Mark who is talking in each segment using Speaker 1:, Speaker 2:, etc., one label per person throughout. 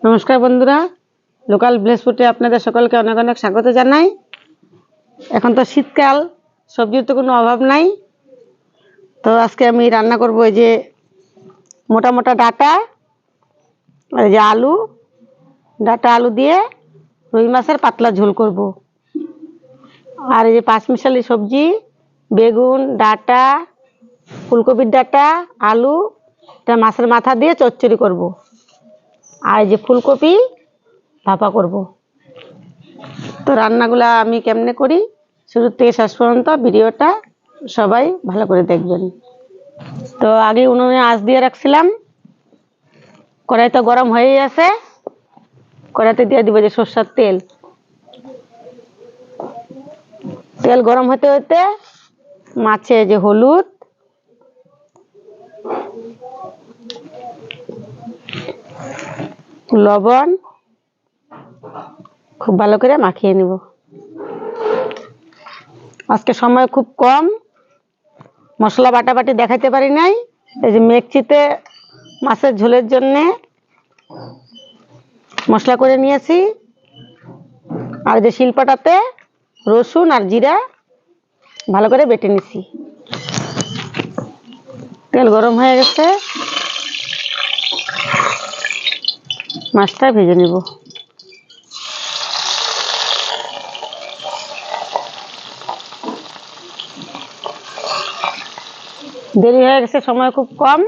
Speaker 1: নমস্কার বন্ধুরা, local village ফুডে আপনাদের সকলকে অনেক অনেক স্বাগত জানাই। এখন তো শীতকাল, সবজির তো কোনো অভাব নাই। তো আজকে আমি রান্না করব এই যে মোটা মোটা ডাঁটা আর এই যে আলু, ডাঁটা আলু দিয়ে রুই মাছের পাতলা ঝোল করব। আর এই যে পাঁচমিশালি সবজি, বেগুন, ডাঁটা, ফুলকপির ডাঁটা, আলু, এটা মাছের মাথা দিয়ে চচ্চড়ি করব। আর এই যে ফুলকপি ভাপা করব। তো রান্নাগুলা আমি কেমনে করি শুরু থেকে শেষ পর্যন্ত ভিডিওটা সবাই ভালো করে দেখবেন। তো আগে উনুনে আঁচ দিয়ে রাখছিলাম, কড়াই তো গরম হয়েই আছে। কড়াইতে দিয়ে দিব যে সরষের তেল। তেল গরম হতে হতে মাছে যে হলুদ, লবণ খুব ভালো করে মাখিয়ে নিব। আজকে সময় খুব কম, মশলা বাটাবাটি দেখাইতে পারি নাই। এই যে মেকচিতে মাছের ঝোলের জন্যে মশলা করে নিয়েছি। আর যে শিলপাটাতে রসুন আর জিরা ভালো করে বেটে নিছি। তেল গরম হয়ে গেছে, মাছটা ভেজে নিব। দেরি হয়ে গেছে, সময় খুব কম,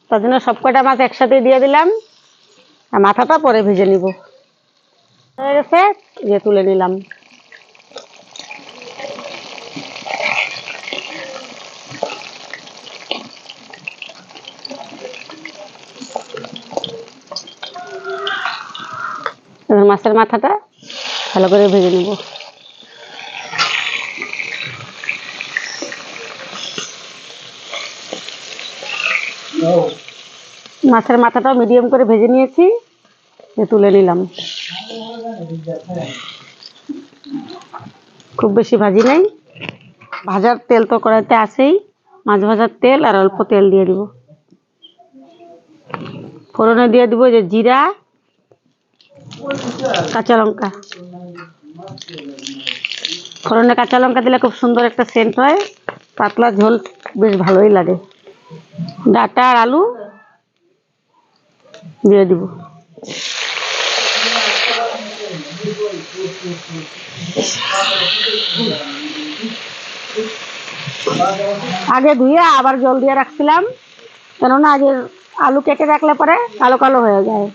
Speaker 1: তার জন্য সব কটা মাছ একসাথে দিয়ে দিলাম। আর মাথাটা পরে ভেজে নিব। হয়ে গেছে, দিয়ে তুলে নিলাম। মাছের মাথাটা ভালো করে ভেজে নিব। মাছের মাথাটাও মিডিয়াম করে ভেজে নিয়েছি, তুলে নিলাম। খুব বেশি ভাজি নাই, ভাজার তেল তো কড়াইতে আছেই। মাছ ভাজার তেল আর অল্প তেল দিয়ে দিব। ফোড়নে দিয়ে দিব যে জিরা, কাঁচা লঙ্কা। ফোড়নে কাঁচা লঙ্কা দিলে খুব সুন্দর একটা সেন্ট হয়, পাতলা ঝোল বেশ ভালোই লাগে। ডাঁটা আর আলু দিয়ে দিব। আগে ধুয়ে আবার জল দিয়ে রাখছিলাম, কেননা আগে আলু কেটে রাখলে পরে কালো কালো হয়ে যায়।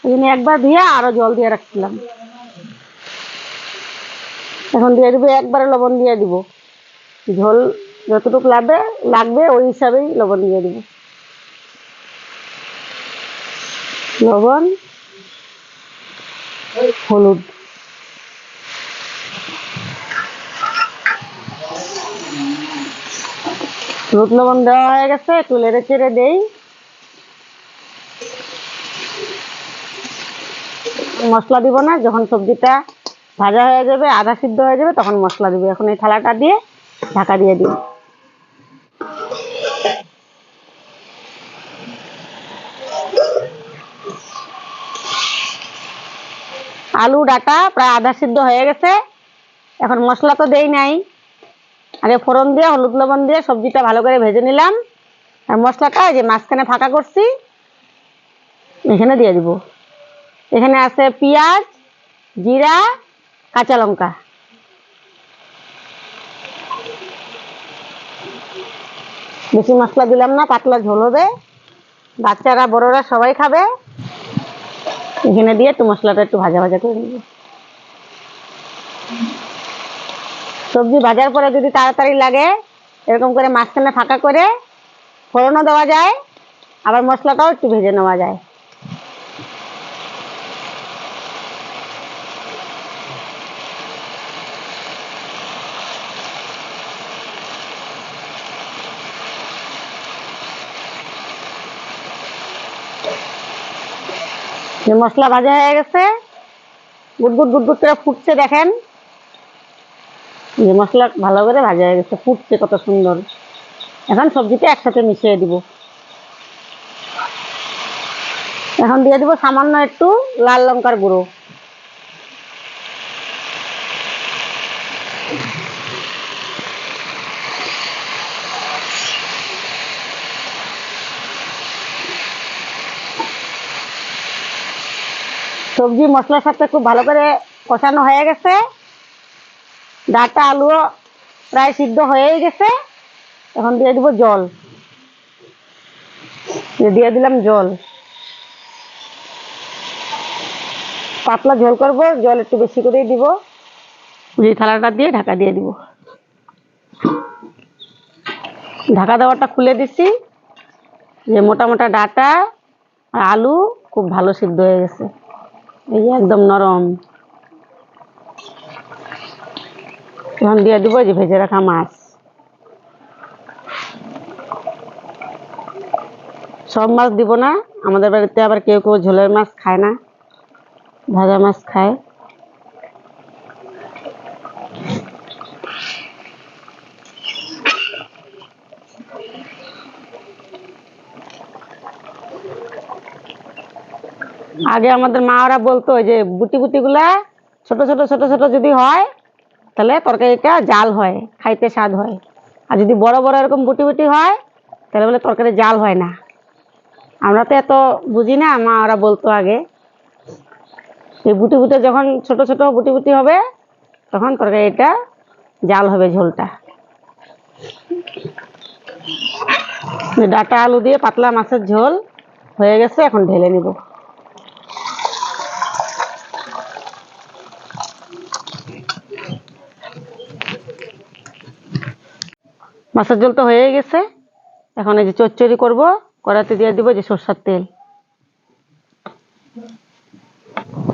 Speaker 1: এই জন্য একবার ধুয়ে আরো জল দিয়ে রাখছিলাম। এখন দিয়ে দিব, একবারে লবণ দিয়ে দিব। ঝোল যতটুকু লাগবে ওই হিসাবেই লবণ দিয়ে দিব। লবণ, হলুদ, হলুদ লবণ দেওয়া হয়ে গেছে, একটু নেড়ে চেড়ে দেই। মশলা দিব না, যখন সবজিটা ভাজা হয়ে যাবে, আধা সিদ্ধ হয়ে যাবে, তখন মশলা দিব। এখন এই থালাটা দিয়ে ঢাকা দিয়ে দিব। আলু ডাঁটা প্রায় আধা সিদ্ধ হয়ে গেছে। এখন মশলা তো দেই নাই, আগে ফোড়ন দিয়ে হলুদ লবণ দিয়ে সবজিটা ভালো করে ভেজে নিলাম। আর মশলাটা যে মাঝখানে ফাঁকা করছি এখানে দিয়ে দিব। এখানে আছে পেঁয়াজ, জিরা, কাঁচা লঙ্কা। বেশি মশলা দিলাম না, পাতলা ঝোল হবে, বাচ্চারা বড়রা সবাই খাবে। এখানে দিয়ে একটু মশলাটা একটু ভাজা ভাজা করে নিব। সবজি ভাজার পরে যদি তাড়াতাড়ি লাগে, এরকম করে মাঝখানে ফাঁকা করে ফোড়নও দেওয়া যায়, আবার মশলাটাও একটু ভেজে নেওয়া যায়। মশলা ভাজা হয়ে গেছে, গুটগুট গুটগুট করে ফুটছে, দেখেন যে মশলা ভালো করে ভাজা হয়ে গেছে, ফুটছে কত সুন্দর। এখন সবজিটা একসাথে মিশিয়ে দিব। এখন দিয়ে দিব সামান্য একটু লাল লঙ্কার গুঁড়ো। সবজি মশলার সাথে খুব ভালো করে কষানো হয়ে গেছে, ডাঁটা আলুও প্রায় সিদ্ধ হয়েই গেছে। এখন দিয়ে দিব জল, দিয়ে দিলাম জল। পাতলা ঝোল করব, জল একটু বেশি করেই দিব। এই থালাটা দিয়ে ঢাকা দিয়ে দিব। ঢাকা দেওয়াটা খুলে দিছি, যে মোটা মোটা ডাঁটা আর আলু খুব ভালো সিদ্ধ হয়ে গেছে, এই যে একদম নরম। এখন দিয়ে দিব যে ভেজে রাখা মাছ। সব মাছ দিব না, আমাদের বাড়িতে আবার কেউ কেউ ঝোলের মাছ খায় না, ভাজা মাছ খায়। আগে আমাদের মা ওরা বলতো যে বুটি বুটি গুলা ছোট ছোট ছোট ছোট যদি হয় তাহলে তরকারিটা জাল হয়, খাইতে স্বাদ হয়। আর যদি বড় বড় এরকম বুটি বুটি হয় তাহলে বলে তরকারি জাল হয় না। আমরা তো এত বুঝি না, মা ওরা বলতো আগে। এই বুটি বুটি যখন ছোট ছোট বুটি বুটি হবে তখন তরকারিটা জাল হবে, ঝোলটা। ডাঁটা আলু দিয়ে পাতলা মাছের ঝোল হয়ে গেছে, এখন ঢেলে নিব। মাছের ঝোল তো হয়ে গেছে, এখন এই যে চচ্চড়ি করব, কড়াতে দিয়ে দিব যে সরষের তেল।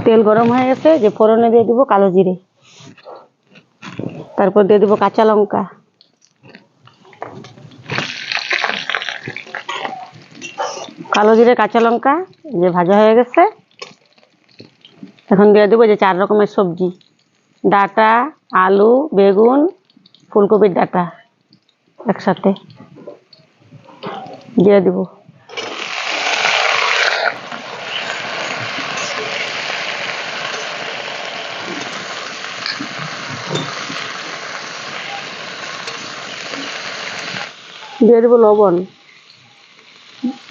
Speaker 1: তেল গরম হয়ে গেছে, যে ফোড়নে দিয়ে দিব কালো জিরে, তারপর দিয়ে দিব কাঁচা লঙ্কা, কালো জিরে কাঁচা লঙ্কা যে ভাজা হয়ে গেছে। এখন দিয়ে দেবো যে 4 রকমের সবজি, ডাঁটা, আলু, বেগুন, ফুলকপির ডাঁটা একসাথে দিয়ে দিব। দিয়ে দেবো লবণ,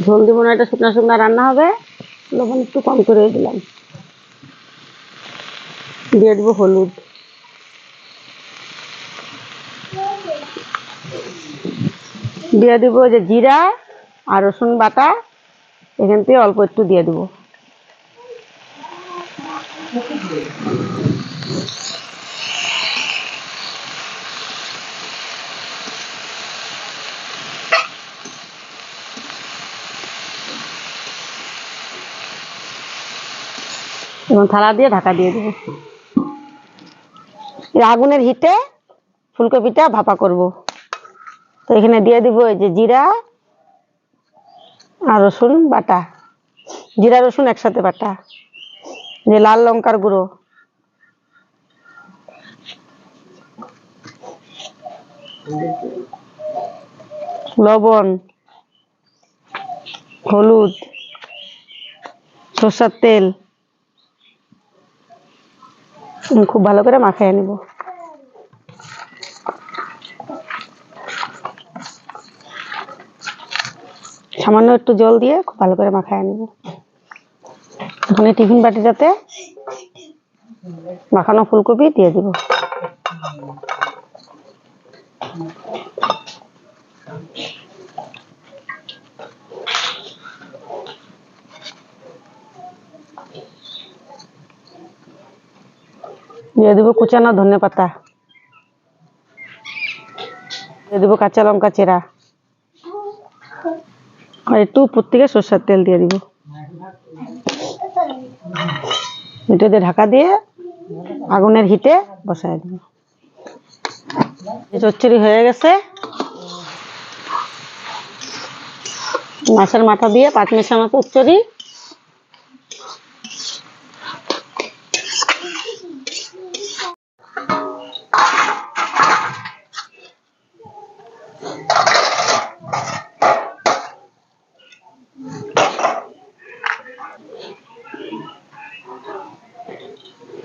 Speaker 1: ঝোল দিব না, এটা শুকনা শুকনা রান্না হবে, লবণ একটু কম করে দিলাম। দিয়ে দেবো হলুদ, দিয়ে দিব যে জিরা আর রসুন বাটা, এখান থেকে অল্প একটু দিয়ে দেবো। এবং থালা দিয়ে ঢাকা দিয়ে দেবো। আগুনের হিটে ফুলকপিটা ভাপা করব। তো এখানে দিয়ে দিব এই যে জিরা আর রসুন বাটা, জিরা রসুন একসাথে বাটা, যে লাল লঙ্কার গুঁড়ো, লবণ, হলুদ, সরষের তেল, খুব ভালো করে মাখিয়ে নেব। সামান্য একটু জল দিয়ে খুব ভালো করে মাখিয়ে নেব। এখন এই টিফিন বাটিটাতে মাখানো ফুলকপি দিয়ে দিব। দিয়ে দিব কুচানো ধনেপাতা, দিয়ে দিব কাঁচা লঙ্কা চেরা, আর একটু উপর থেকে সরষের তেল দিয়ে দিব। এটা দিয়ে ঢাকা দিয়ে আগুনের হিটে বসায় দিব। চচ্চড়ি হয়ে গেছে, মাছের মাথা দিয়ে পাঁচ মেশানো চচ্চড়ি।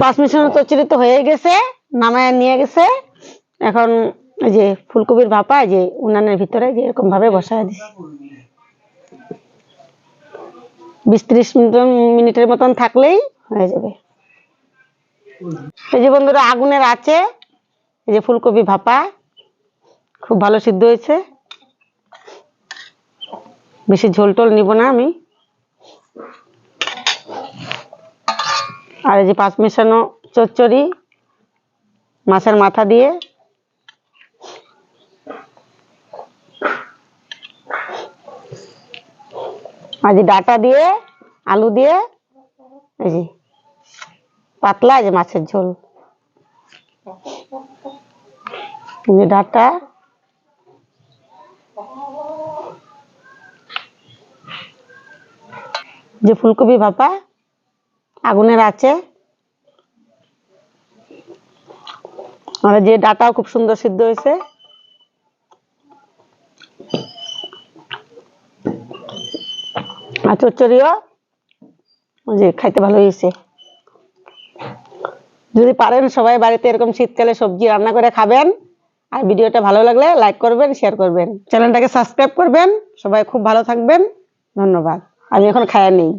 Speaker 1: পাঁচ মিশানো চচ্চড়ি তো হয়ে গেছে, নামায় নিয়ে গেছে। এখন এই যে ফুলকপির ভাপা যে উনানের ভিতরে যে এরকম ভাবে বসায় দিছি, 20-30 মিনিটের মতন থাকলেই হয়ে যাবে। এই যে বন্ধুরা আগুনের আছে, এই যে ফুলকপি ভাপা খুব ভালো সিদ্ধ হয়েছে। বেশি ঝোল টোল নিব না আমি। আর এই যে পাঁচ মিশানো চচ্চড়ি মাছের মাথা দিয়ে, আর যে ডাটা দিয়ে আলু দিয়ে, এই যে পাতলা যে মাছের ঝোল, যে ডাটা, যে ফুলকপি ভাপা আগুনের আছে, আর যে ডাটাও খুব সুন্দর সিদ্ধ হয়েছে। আর চচ্চড়িও যে খাইতে ভালো হয়েছে। যদি পারেন সবাই বাড়িতে এরকম শীতকালে সবজি রান্না করে খাবেন। আর ভিডিওটা ভালো লাগলে লাইক করবেন, শেয়ার করবেন, চ্যানেলটাকে সাবস্ক্রাইব করবেন। সবাই খুব ভালো থাকবেন, ধন্যবাদ। আমি এখন খাইয়া নেই।